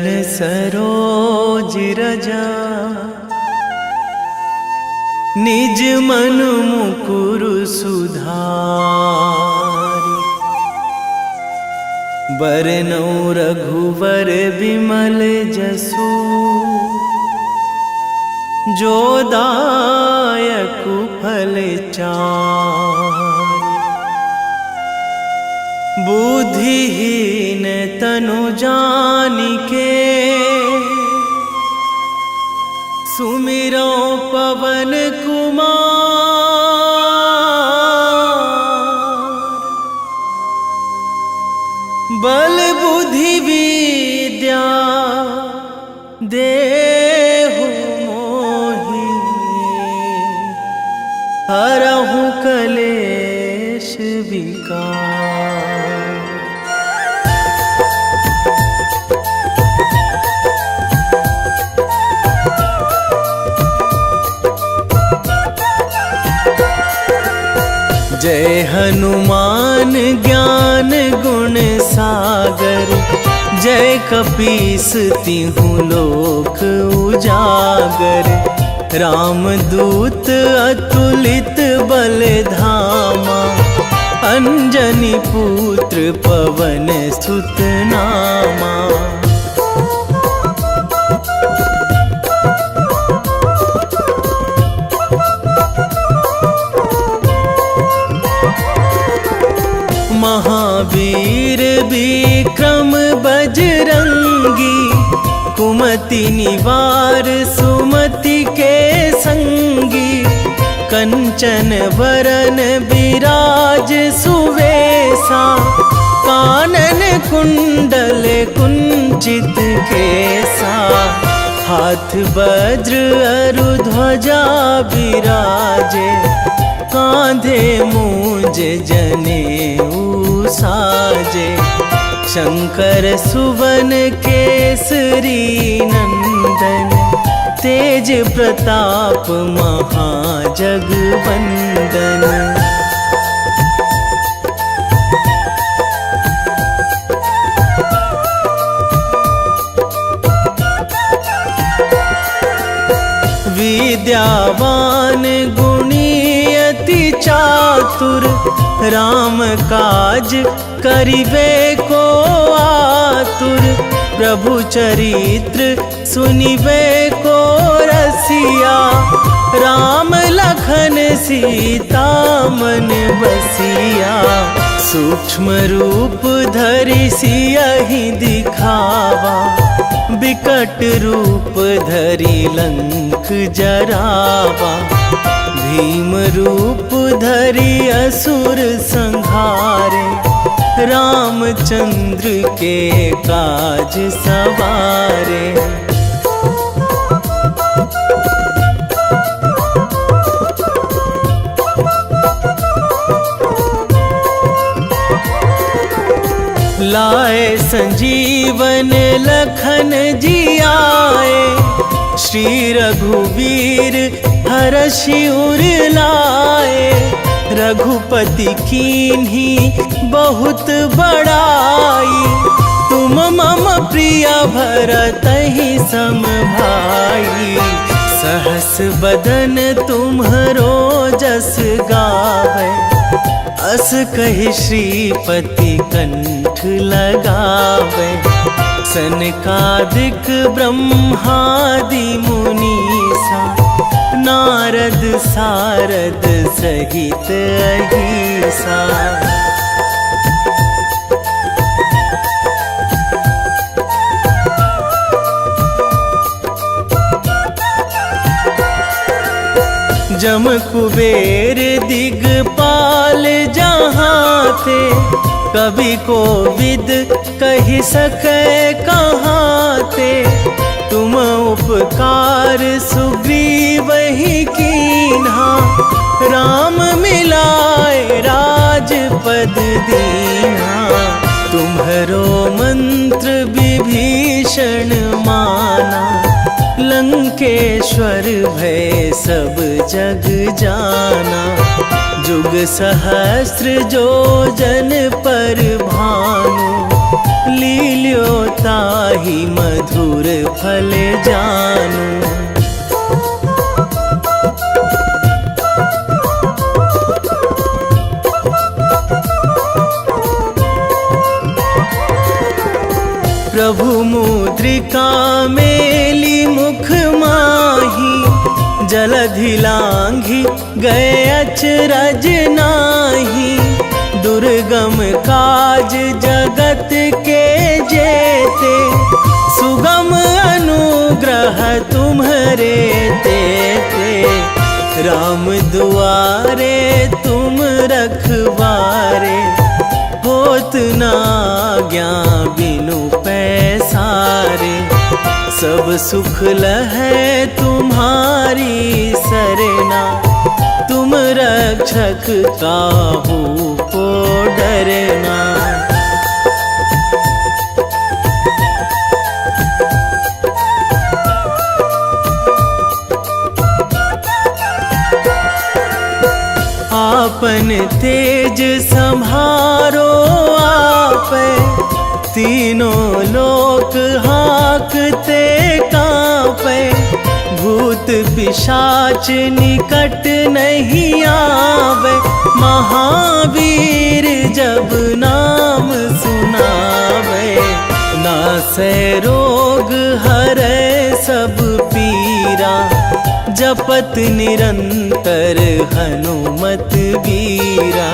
चरण सरोज रजा, निज मन मुकुर सुधारि। बरनौ रघुवर बिमल जसु, जो दायक फल चारि। बुद्धिहीन तनु जानिके, सुमिरो पवन कुमार। बल बुद्धि विद्या देहु मोहि, हरहु कलेश विकार। जय हनुमान ज्ञान गुण सागर, जय कपीस तिहु लोक उजागर। रामदूत अतुलित बल धामा, अंजनी पुत्र पवन सुत नामा। महावीर विक्रम बजरंगी, कुमति निवार सुमति के संगी। कंचन वरन विराज सुवेशा, कानन कुंडल कुंचित केसा। हाथ वज्र अरु ध्वजा बिराजे, कांधे मूंज जनेऊ साजे। शंकर सुवन केसरी नंदन, तेज प्रताप महाजगवंदन। विद्यावान गुणी अति चातुर, राम काज करिबे को आतुर। प्रभु चरित्र सुनिबे को रसिया, राम लखन सीता मन बसिया। सूक्ष्म रूप धरि सियहि दिखावा, बिकट रूप धरि लंक जरावा। भीम रूप धरि असुर संहारे, रामचंद्र के काज सवारे। लाए संजीवन लखन जियाए, श्री रघुवीर हरषि उर लाए। रघुपति कीन्ही बहुत बड़ाई, तुम मम प्रिय भरतहि सम भाई। सहस बदन तुम्हरो जस गावै, अस कहि श्रीपति कंठ लगावै। सनकादिक ब्रह्मादि मुनीसा, नारद सारद सहित अहिसा। जम कुबेर दिगपाल जहाँ थे, कवि कोविद कहि सकै कहाँ थे। तुम उपकार सुग्रीवहि कीन्हा, राम मिलाए राजपद दीन्हा। तुम्हरो मंत्र विभीषण माना, लंकेश्वर भय सब जग जाना। जुग सहस्र जो जन पर भानु, लील्यो ताहि मधुर फल जानू। प्रभु मुद्रिका मेली मुख माही, जलधि लांघी गए अचरज नाही। दुर्गम काज जगत के जेते, सुगम अनुग्रह तुम्हरे तेते। राम दुआरे तुम रखवारे, होत न आज्ञा बिनु पैसारे। सब सुख लहै तुम्हारी सरना, तुम रक्षक काहू को डरना। आपन तेज संभारो आपे, तीनों लोक हाँकते कांपे। भूत पिशाच निकट नहीं आवे, महावीर जब नाम सुनावे। नासै रोग हरै सब पीरा, जपत निरंतर हनुमत वीरा।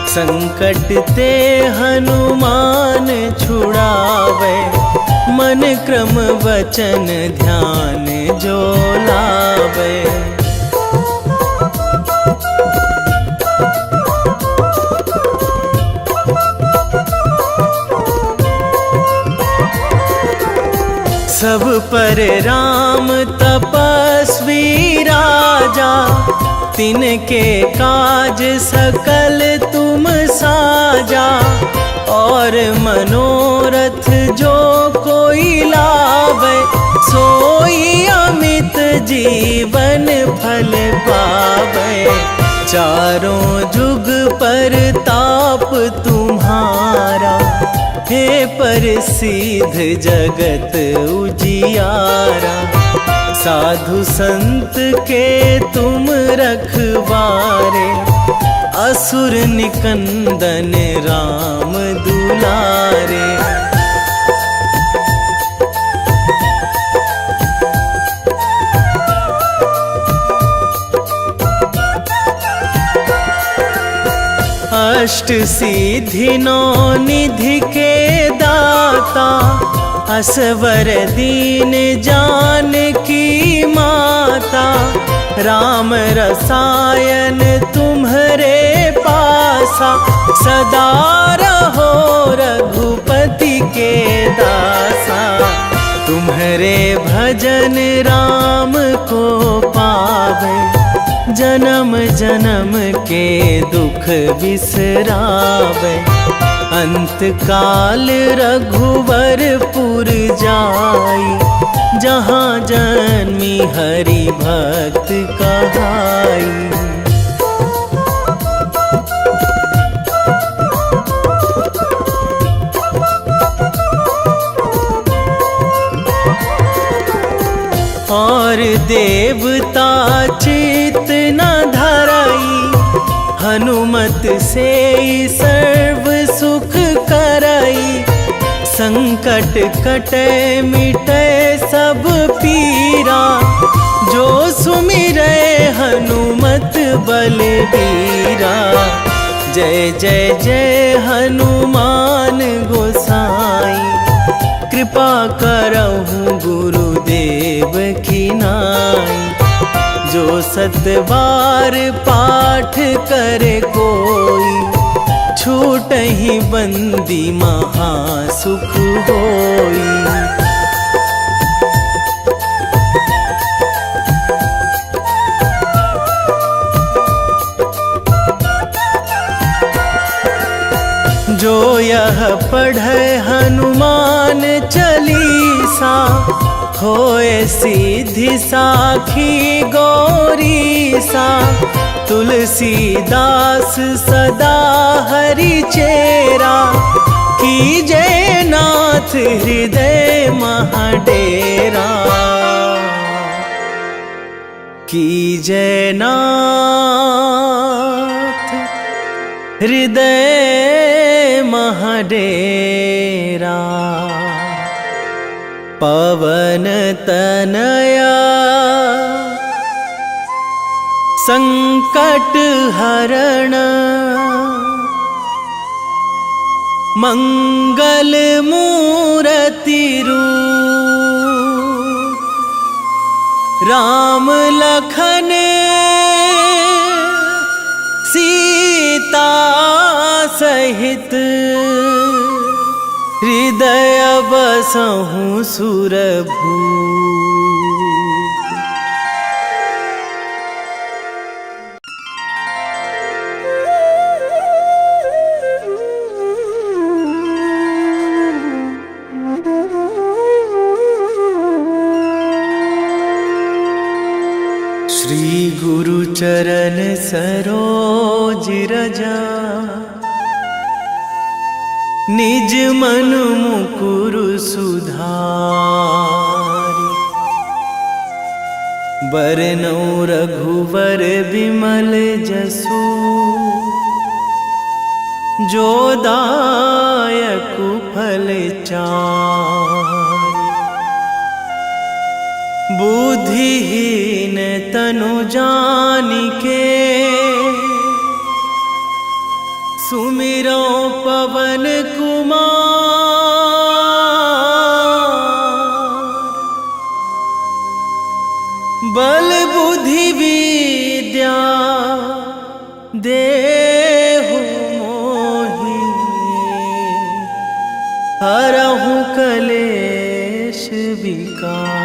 संकट ते हनुमान छुड़ावे, मन क्रम वचन ध्यान जो लावे। सब पर राम तपस्वी राजा, तिनके काज सकल तुम साजा। और मनोरथ जो कोई लावे, सोई अमित जीवन फल पावे। चारों जुग पर ताप तुम्हारा, हे प्रसिद्ध जगत उजियारा। साधु संत के तुम रखवारे, असुर निकंदन राम दुलारे। अष्ट सिद्धि नौ निधि के दाता, असवर दीन जानकी माता। राम रसायन तुम्हरे पासा, सदा रहो रघुपति के दासा। तुम्हरे भजन राम को पावे, जन्म जन्म के दुख बिसरावे। अंत काल रघुवरपुर जाई, जहाँ जन्मी हरि भक्त कहाई। और देवता चित न धराई, हनुमत से सर्व सुख कराई। संकट कटे मिटे सब पीरा, जो सुमिरै हनुमत बलबीरा। जय जय जय हनुमान गोसाई, कृपा करहु गुरुदेव की नाई। जो सतबार पाठ करे कोई, छूटहि बंदी महासुख होई। जो यह पढ़े हनुमान चालीसा, होए सिद्धि साखी गौरीसा। तुलसीदास सदा हरि चेरा, कीजे नाथ हृदय महाडेरा, कीजे नाथ हृदय महाडेरा। पवन तनया संकट हरण, मंगल मूर्ति रूप, राम लखन सीता सहित, हृदय बसहु सुरभूप। श्री गुरु चरण सरोज रजा, निज मन मुकुर सुधारि। बरनउँ रघुवर विमल जसु, जो दायकु फल चारि। बुद्धिहीन तनु जानिके, सुमिरो पवन कुमार। बल बुद्धि विद्या देहु मोहि, हरहु कलेश विकार।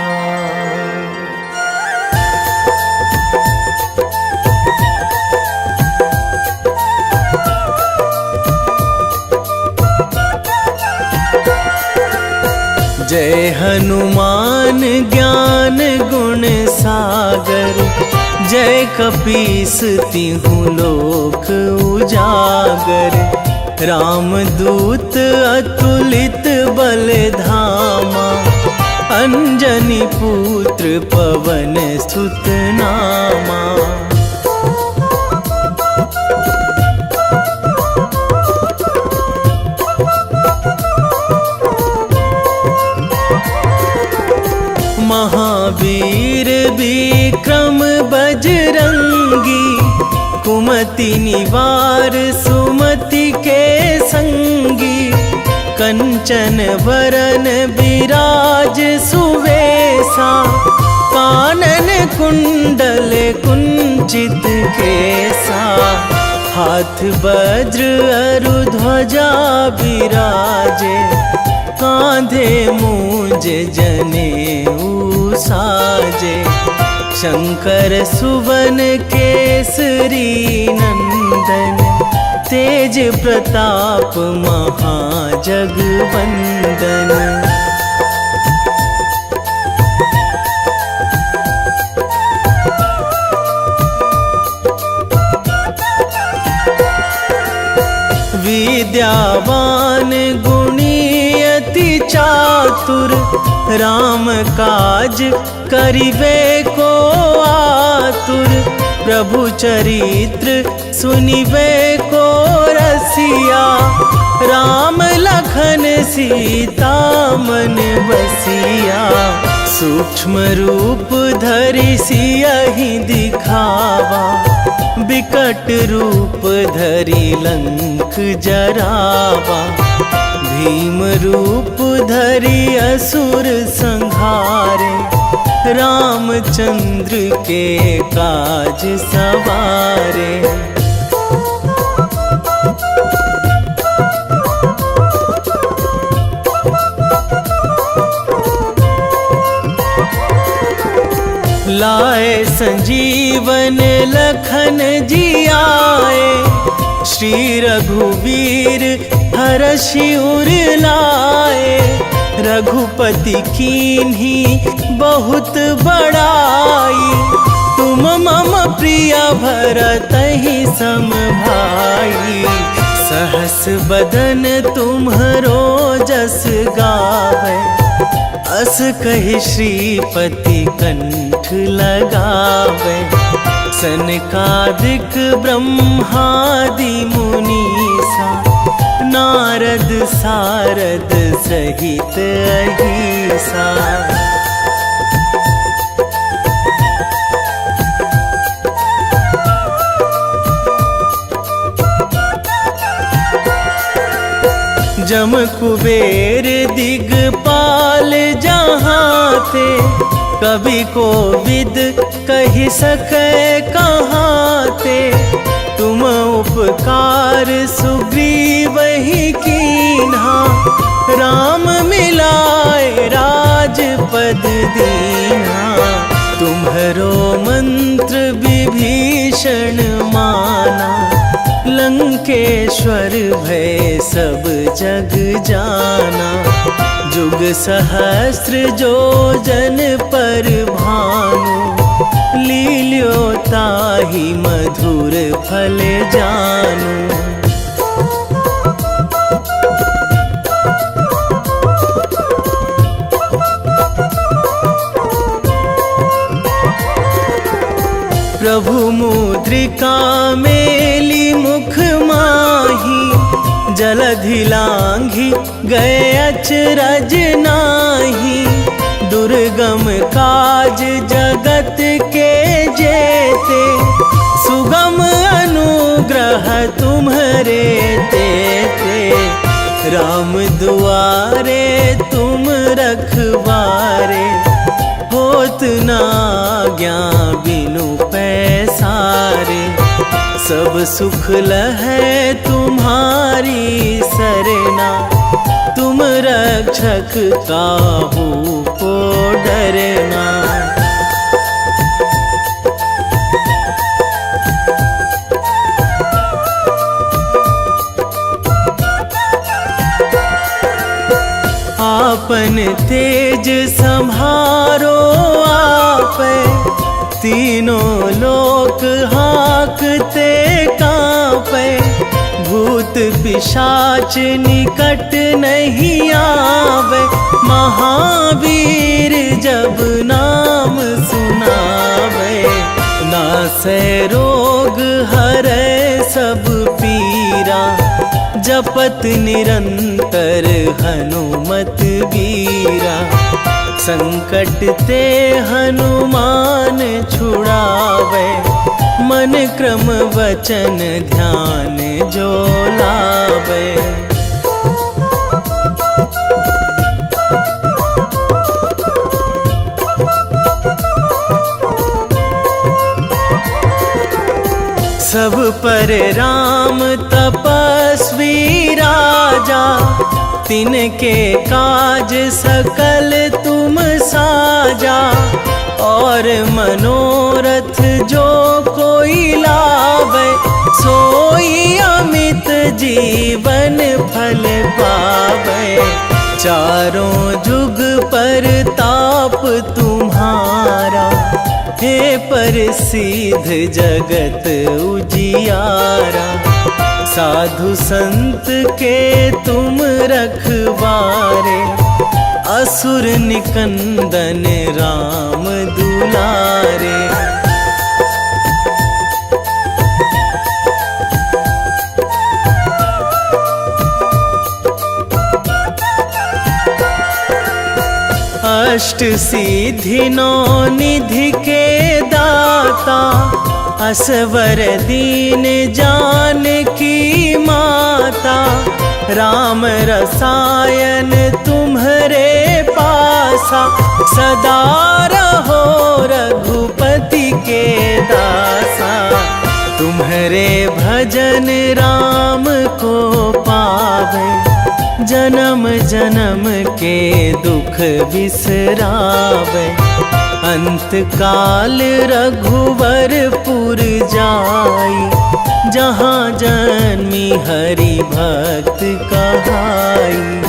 जय हनुमान ज्ञान गुण सागर, जय कपीस तिहु लोक उजागर। रामदूत अतुलित बल धामा, अंजनी पुत्र पवन सुत नामा। महावीर विक्रम बजरंगी, कुमति निवार सुमति के संगी। कंचन वरन विराज सुवेशा, कानन कुंडल कुंचित केसा। हाथ वज्र अरु ध्वजा विराजे, कांधे मूंज जनेऊ साजे। शंकर सुवन केसरी नंदन, तेज प्रताप महाजगवंदन। विद्यावान गुणी अति चातुर, राम काज करिबे को आतुर। प्रभु चरित्र सुनिबे को रसिया, राम लखन सीता मन बसिया। सूक्ष्म रूप धरि सियहि दिखावा, विकट रूप धरि लंक जरावा। भीम रूप धरि असुर संहारे, रामचंद्र के काज सवारे। लाए संजीवन लखन जियाए, श्री रघुवीर हरषि उर लाए। रघुपति कीन्ही बहुत बड़ाई, तुम मम प्रिय भरतहि सम भाई। सहस बदन तुम्हरो जस गावे, अस कहि श्रीपति कंठ लगावे। सनकादिक ब्रह्मादि मुनीसा, नारद सारद सहित अहिसा। जम कुबेर दिगपाल जहाँ थे, कवि को विद कहि सकै कहाँ थे। तुम उपकार सुग्रीव ही कीन्हा, राम मिलाए राजपद दीन्हा। तुम्हरो मंत्र विभीषण माना, लंकेश्वर भय सब जग जाना। जुग सहस्त्र जो जन पर भानु, लील्यो ताहि मधुर फल जानु। प्रभु मुद्रिका मेली मुख माही, जलधि लांघि गए अचरज नाही। दुर्गम काज जगत के जेते, सुगम अनुग्रह तुम्हरे तेते। राम दुआरे तुम रखवारे, होत न आज्ञा बिनु पैसारे। सब सुख लहै तुम्हारी सरना, तुम रक्षक काहू को डरना। आपन तेज सम्हारो आपै, तीनों लोक हाकते कांपै। भूत पिशाच निकट नहीं आवे, महावीर जब नाम सुनावे। नासै रोग हरै सब पीरा, जपत निरंतर हनुमत वीरा। संकट ते हनुमान छुड़ावे, मन क्रम वचन ध्यान जो लावे। सब पर राम तपस्वी राजा, तिनके काज सकल तुम साजा। और मनोरथ जो कोई लावे, सोई अमित जीवन फल पावे। चारों जुग पर ताप तुम्हारा, हे प्रसिद्ध जगत उजियारा। साधु संत के तुम रखवारे, असुर निकंदन राम दुलारे। अष्ट सिद्धि नौ निधि के दाता, असवर दीन जानकी माता। राम रसायन तुम्हरे पासा, सदा रहो रघुपति के दासा। तुम्हरे भजन राम को पावे, जन्म जन्म के दुख बिसरावे। अंत काल रघुवरपुर जाई, जहाँ जन्मी हरि भक्त कहाई।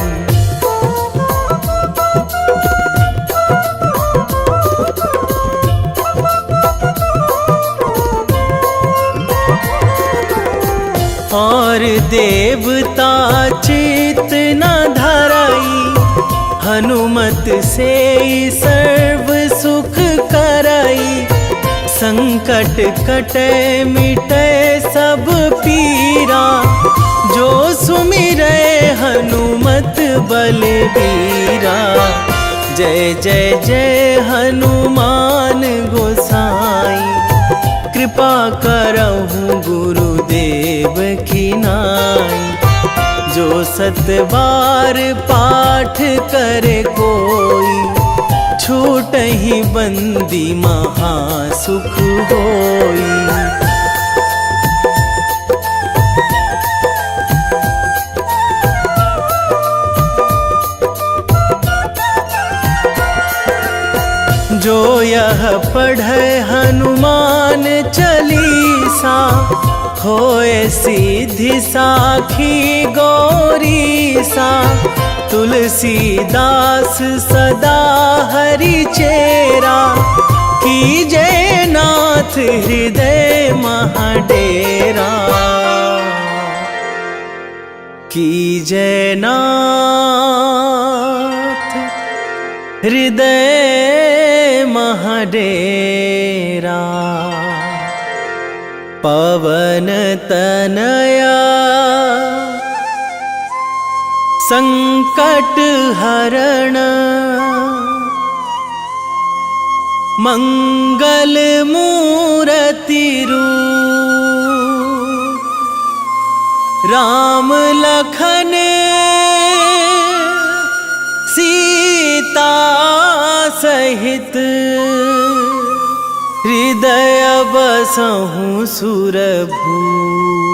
और देवता चित न धरई, हनुमत से सर्व सुख करई। संकट कटे मिटे सब पीरा, जो सुमिरै हनुमत बलबीरा। जय जय जय हनुमान गोसाई, कृपा करहु गुरुदेव की नाई। जो 7 बार पाठ करे कोई, छूटहि बंदी महासुख होई। जो यह पढ़े हनुमान चालीसा, होए सीधी साखी गौरीसा। तुलसीदास सदा हरि चेरा, कीजे नाथ हृदय महाडेरा। कीजे नाथ हृदय महाडेरा। पवन तनया संकट हरण, मंगल मूरति रूप। राम लखन सीता सहित, हृदय बसहु सुरभूप।